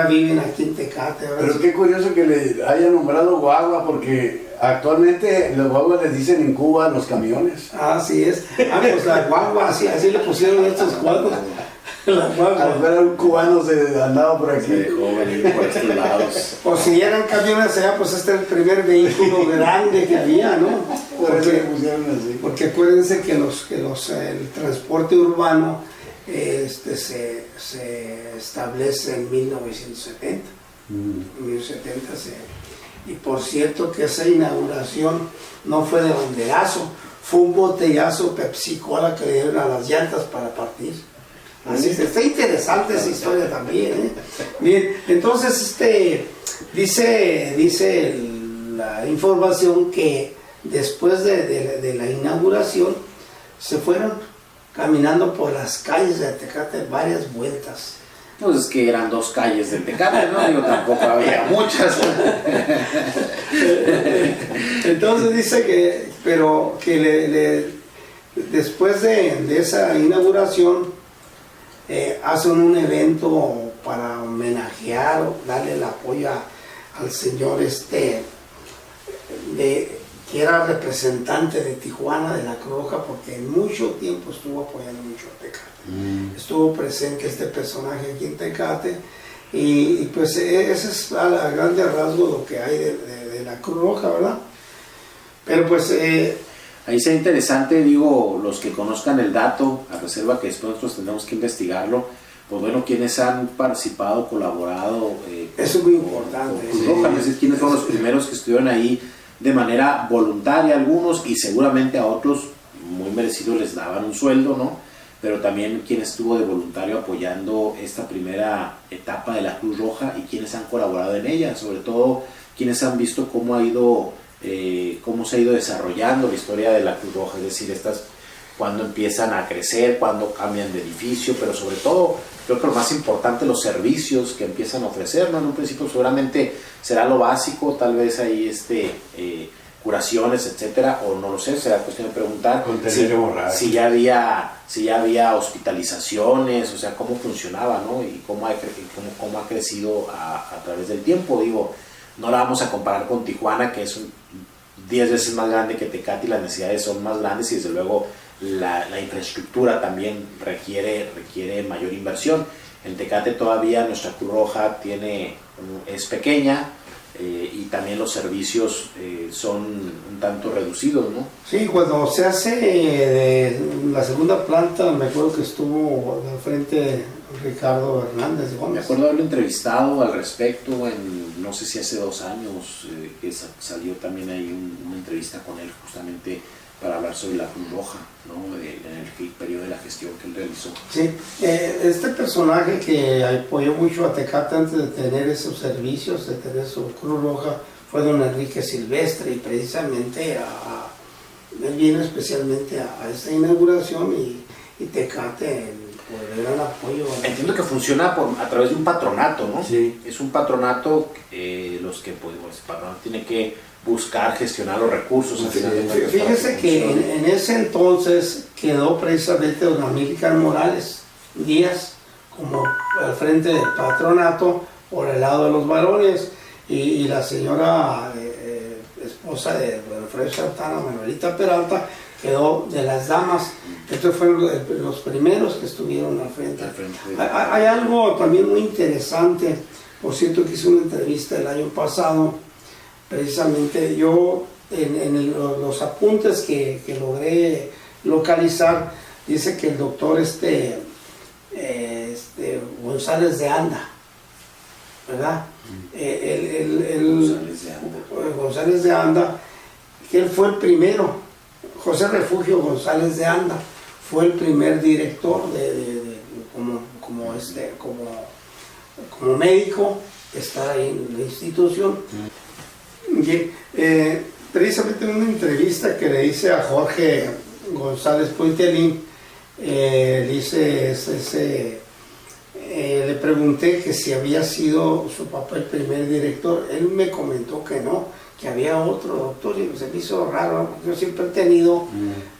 [SPEAKER 3] viven aquí en Tecate.
[SPEAKER 2] Pero qué curioso que le haya nombrado guagua, porque actualmente los guaguas les dicen en Cuba los camiones.
[SPEAKER 3] Así es. Pues la guagua, así le pusieron estos cuadros. La guagua.
[SPEAKER 2] Al ver a un cubano se andaba por aquí.
[SPEAKER 1] Se dejó venir por estos lados.
[SPEAKER 3] O si eran camiones allá, pues este es el primer vehículo grande que había, ¿no? Porque acuérdense que el transporte urbano se establece en 1970. En 1970 y por cierto que esa inauguración no fue de banderazo, fue un botellazo Pepsi-Cola que le dieron a las llantas para partir. Así está interesante esa historia también, Bien, entonces dice la información que después de la inauguración se fueron caminando por las calles de Tecate varias vueltas.
[SPEAKER 1] Pues es que eran 2 calles de Tecate, ¿no? Digo, tampoco había muchas.
[SPEAKER 3] Entonces dice que después de esa inauguración hacen un evento para homenajear, darle el apoyo al señor que era representante de Tijuana, de la Cruz Roja, porque en mucho tiempo estuvo apoyando mucho a Tecate. Estuvo presente este personaje aquí en Tecate y pues ese es a grandes rasgos lo que hay de la Cruz Roja, ¿verdad? Pero pues
[SPEAKER 1] Ahí sería interesante, digo, los que conozcan el dato, a reserva que después nosotros tendremos que investigarlo, pues bueno, quienes han participado, colaborado.
[SPEAKER 3] Eso es muy importante.
[SPEAKER 1] Cruz Roja, es decir, quienes fueron los primeros que estuvieron ahí de manera voluntaria, algunos, y seguramente a otros muy merecidos les daban un sueldo, ¿no? Pero también quien estuvo de voluntario apoyando esta primera etapa de la Cruz Roja y quienes han colaborado en ella, sobre todo quienes han visto cómo cómo se ha ido desarrollando la historia de la Cruz Roja, es decir, cuando empiezan a crecer, cuando cambian de edificio, pero sobre todo, creo que lo más importante, los servicios que empiezan a ofrecer, ¿no? En un principio seguramente será lo básico, tal vez ahí curaciones, etcétera, o no lo sé, será cuestión de preguntar si ya había hospitalizaciones, o sea, cómo funcionaba, ¿no? Y cómo ha crecido a través del tiempo. Digo, no la vamos a comparar con Tijuana, que es 10 veces más grande que Tecate y las necesidades son más grandes y desde luego la infraestructura también requiere mayor inversión. En Tecate todavía nuestra Cruz Roja es pequeña, y también los servicios son un tanto reducidos, ¿no?
[SPEAKER 3] Sí, cuando se hace la segunda planta, me acuerdo que estuvo al frente Ricardo Hernández Gómez.
[SPEAKER 1] Me acuerdo haberlo entrevistado al respecto no sé si hace 2 años, que salió también ahí una entrevista con él justamente para hablar sobre la Cruz Roja, ¿no? En el periodo de la gestión que él realizó.
[SPEAKER 3] Sí, este personaje que apoyó mucho a Tecate antes de tener esos servicios, de tener su Cruz Roja, fue don Enrique Silvestre, y precisamente él vino especialmente a esta inauguración y Tecate por el gran apoyo.
[SPEAKER 1] Entiendo que funciona a través de un patronato, ¿no?
[SPEAKER 2] Sí.
[SPEAKER 1] Es un patronato, los que pues, el patronato tiene que buscar, gestionar los recursos.
[SPEAKER 2] Sí,
[SPEAKER 1] al final de cuentas,
[SPEAKER 3] fíjese que en ese entonces quedó precisamente don Amílcar Morales Díaz como al frente del patronato por el lado de los varones, y la señora esposa de Alfredo Santana, Manuelita Peralta, quedó de las damas. Estos fueron los primeros que estuvieron al frente. Hay algo también muy interesante, por cierto, que hice una entrevista el año pasado. Precisamente yo en los apuntes que logré localizar, dice que el doctor González de Anda, ¿verdad? González de Anda, que él fue el primero. José Refugio González de Anda fue el primer director como médico, está ahí en la institución. Precisamente en una entrevista que le hice a Jorge González Puitelín, le pregunté que si había sido su papá el primer director. Él me comentó que no, que había otro doctor, y se me hizo raro, porque yo siempre he tenido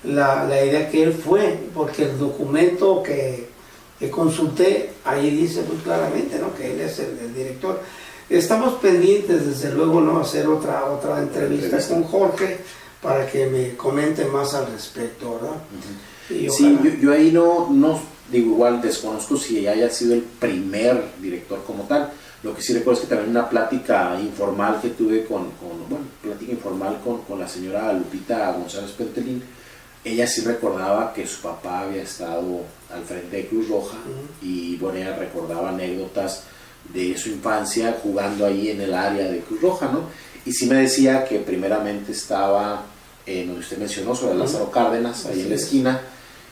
[SPEAKER 3] la idea que él fue, porque el documento que consulté, ahí dice muy claramente, ¿no?, que él es el director. Estamos pendientes, desde luego, ¿no?, hacer otra entrevista con Jorge para que me comente más al respecto, ¿verdad?
[SPEAKER 1] Sí, yo ahí no digo, igual desconozco si haya sido el primer director como tal. Lo que sí recuerdo es que también una plática informal que tuve con la señora Lupita González Puitelín, ella sí recordaba que su papá había estado al frente de Cruz Roja, y bueno, ella recordaba anécdotas de su infancia jugando ahí en el área de Cruz Roja, ¿no? Y sí me decía que primeramente estaba en donde usted mencionó, sobre Lázaro Cárdenas, ahí en la esquina,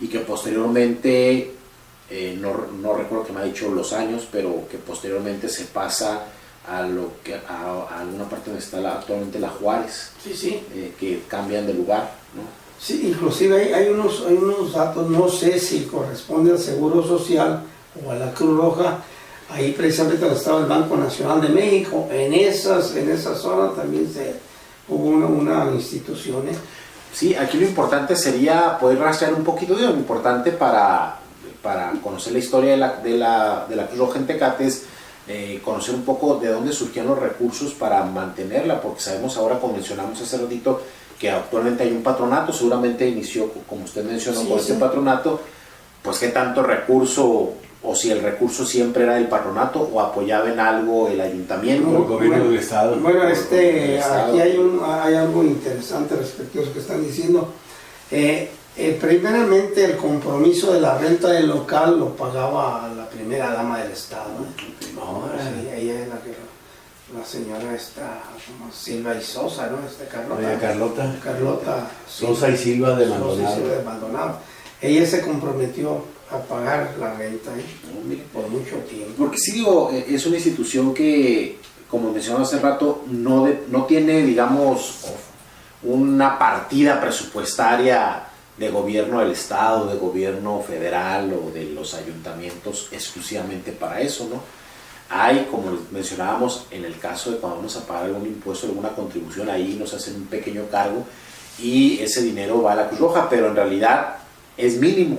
[SPEAKER 1] y que posteriormente, no recuerdo que me ha dicho los años, pero que posteriormente se pasa a alguna parte donde está actualmente la Juárez, que cambian de lugar, ¿no?
[SPEAKER 3] Sí, inclusive hay unos datos, no sé si corresponde al Seguro Social o a la Cruz Roja. Ahí precisamente estaba el Banco Nacional de México. En esa zona también hubo una institución.
[SPEAKER 1] Sí, aquí lo importante sería poder rastrear un poquito de lo importante para conocer la historia de la Cruz Roja en Tecate, es conocer un poco de dónde surgían los recursos para mantenerla, porque sabemos ahora, como mencionamos hace ratito, que actualmente hay un patronato. Seguramente inició, como usted mencionó, con este patronato. Pues qué tanto recurso, o si el recurso siempre era del patronato o apoyaba en algo el ayuntamiento,
[SPEAKER 2] el gobierno del estado.
[SPEAKER 3] Bueno, aquí hay algo interesante respecto a eso que están diciendo. Primeramente el compromiso de la renta del local lo pagaba la primera dama del Estado. Sí, ella es la señora esta, como Silva y Sosa, ¿no? Carlota
[SPEAKER 2] Sosa y Silva de Maldonado.
[SPEAKER 3] Ella se comprometió a pagar la renta por mucho tiempo.
[SPEAKER 1] Porque sí digo, es una institución que, como mencionaba hace rato, no tiene, digamos, una partida presupuestaria de gobierno del Estado, de gobierno federal o de los ayuntamientos exclusivamente para eso, ¿no? Hay, como mencionábamos, en el caso de cuando vamos a pagar algún impuesto, alguna contribución, ahí nos hacen un pequeño cargo y ese dinero va a la Cruz Roja, pero en realidad es mínimo,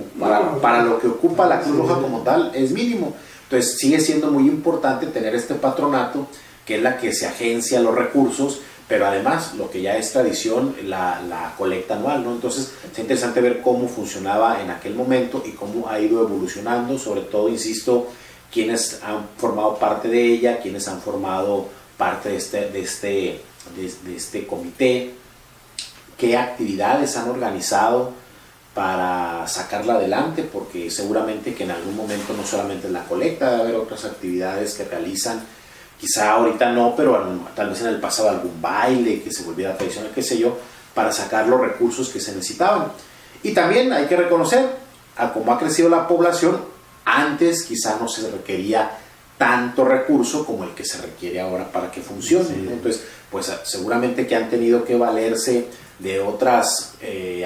[SPEAKER 1] para lo que ocupa la Cruz Roja como tal, es mínimo. Entonces sigue siendo muy importante tener este patronato, que es la que se agencia los recursos, pero además lo que ya es tradición, la colecta anual, ¿no? Entonces es interesante ver cómo funcionaba en aquel momento y cómo ha ido evolucionando, sobre todo, insisto, quienes han formado parte de ella, quienes han formado parte de este comité, qué actividades han organizado para sacarla adelante, porque seguramente que en algún momento no solamente es la colecta, debe haber otras actividades que realizan, quizá ahorita no, pero tal vez en el pasado algún baile que se volviera tradicional, qué sé yo, para sacar los recursos que se necesitaban. Y también hay que reconocer, a cómo ha crecido la población, antes quizá no se requería tanto recurso como el que se requiere ahora para que funcione. Sí. Entonces, pues seguramente que han tenido que valerse de otras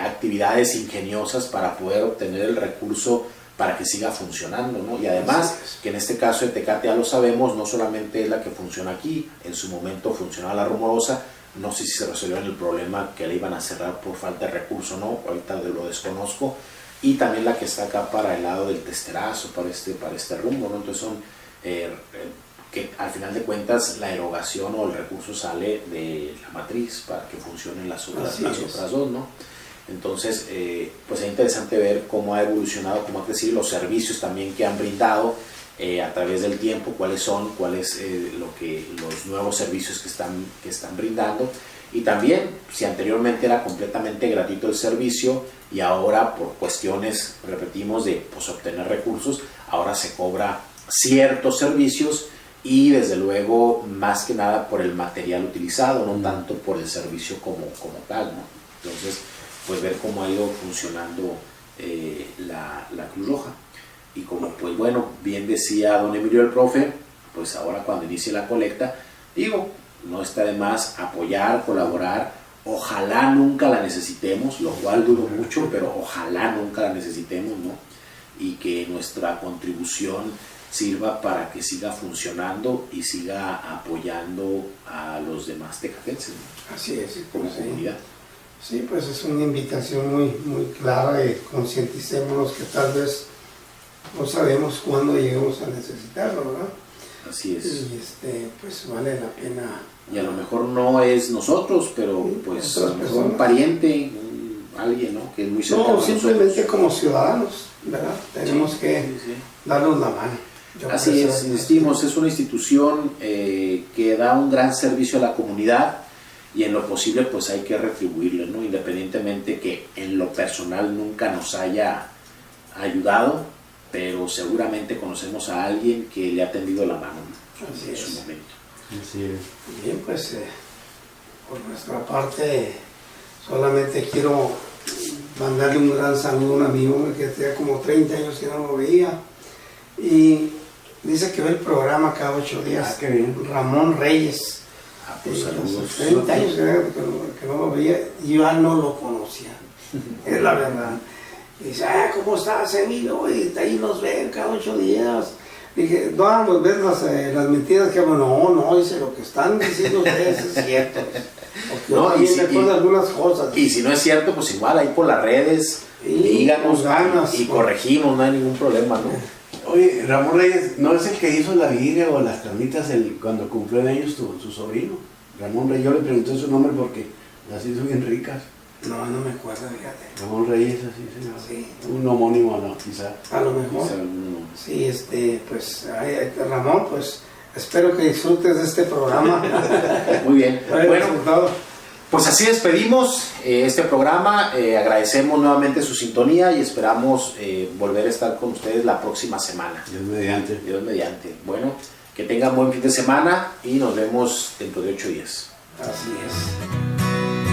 [SPEAKER 1] actividades ingeniosas para poder obtener el recurso para que siga funcionando, ¿no? Y además, que en este caso de Tecate, ya lo sabemos, no solamente es la que funciona aquí, en su momento funcionaba la Rumorosa, no sé si se resolvió el problema que le iban a cerrar por falta de recurso, ¿no? Ahorita lo desconozco, y también la que está acá para el lado del Testerazo, para este rumbo, ¿no? Entonces son que al final de cuentas la erogación o el recurso sale de la matriz para que funcionen las otras dos, ¿no? Entonces, pues es interesante ver cómo ha evolucionado, cómo ha crecido, los servicios también que han brindado a través del tiempo, cuál es los nuevos servicios que están brindando, y también si anteriormente era completamente gratuito el servicio y ahora por cuestiones, repetimos, de obtener recursos, ahora se cobra ciertos servicios y desde luego más que nada por el material utilizado, no tanto por el servicio como tal, ¿no? Entonces, pues ver cómo ha ido funcionando la Cruz Roja. Y como pues bueno, bien decía don Emilio el profe, pues ahora cuando inicie la colecta, digo, no está de más apoyar, colaborar, ojalá nunca la necesitemos, lo cual dudo mucho, pero ojalá nunca la necesitemos, ¿no? Y que nuestra contribución sirva para que siga funcionando y siga apoyando a los demás tecatenses, ¿no?
[SPEAKER 3] Así es,
[SPEAKER 1] como comunidad.
[SPEAKER 3] Sí, pues es una invitación muy, muy clara y concienticémonos que tal vez no sabemos cuándo lleguemos a necesitarlo, ¿verdad?
[SPEAKER 1] Así es.
[SPEAKER 3] Y pues vale la pena.
[SPEAKER 1] Y a lo mejor no es nosotros, pero sí, pues a lo mejor un pariente, alguien, ¿no? Que es muy cercano.
[SPEAKER 3] No, simplemente como ciudadanos, ¿verdad? Tenemos que darnos la mano.
[SPEAKER 1] Así es, insistimos, es una institución que da un gran servicio a la comunidad y en lo posible pues hay que retribuirle, ¿no? Independientemente que en lo personal nunca nos haya ayudado, pero seguramente conocemos a alguien que le ha tendido la mano, ¿no? En su momento.
[SPEAKER 2] Así es.
[SPEAKER 3] Bien, pues por nuestra parte solamente quiero mandarle un gran saludo a un amigo que tenía como 30 años que no lo veía y dice que ve el programa cada 8 días.
[SPEAKER 2] Ah, qué bien.
[SPEAKER 3] Ramón Reyes.
[SPEAKER 1] Pues saludos.
[SPEAKER 3] 30 años que no lo veía y yo no lo conocía, es la verdad. Y dice, ¿cómo estás, Emilio? Y ahí nos ven cada 8 días. Dije, no, pues ves las mentiras que hablan. No, dice, lo que están diciendo ustedes es cierto.
[SPEAKER 1] No,
[SPEAKER 3] y algunas cosas.
[SPEAKER 1] Y si no es cierto, pues igual ahí por las redes, díganos y corregimos, no hay ningún problema, ¿no?
[SPEAKER 2] Oye, Ramón Reyes, ¿no es el que hizo la vigilia o las carnitas cuando cumplió en ellos su sobrino? Ramón Reyes, yo le pregunté su nombre porque las hizo bien ricas.
[SPEAKER 3] No me acuerdo, fíjate.
[SPEAKER 2] Ramón Reyes, así se llama.
[SPEAKER 3] Sí.
[SPEAKER 2] Un homónimo, ¿no? Quizá.
[SPEAKER 3] A lo mejor. Sí, pues, Ramón, pues, espero que disfrutes de este programa.
[SPEAKER 1] Muy bien.
[SPEAKER 3] Bueno,
[SPEAKER 1] Pues así despedimos este programa. Agradecemos nuevamente su sintonía y esperamos volver a estar con ustedes la próxima semana.
[SPEAKER 2] Dios mediante.
[SPEAKER 1] Dios mediante. Bueno, que tengan buen fin de semana y nos vemos dentro de 8 días.
[SPEAKER 3] Así es.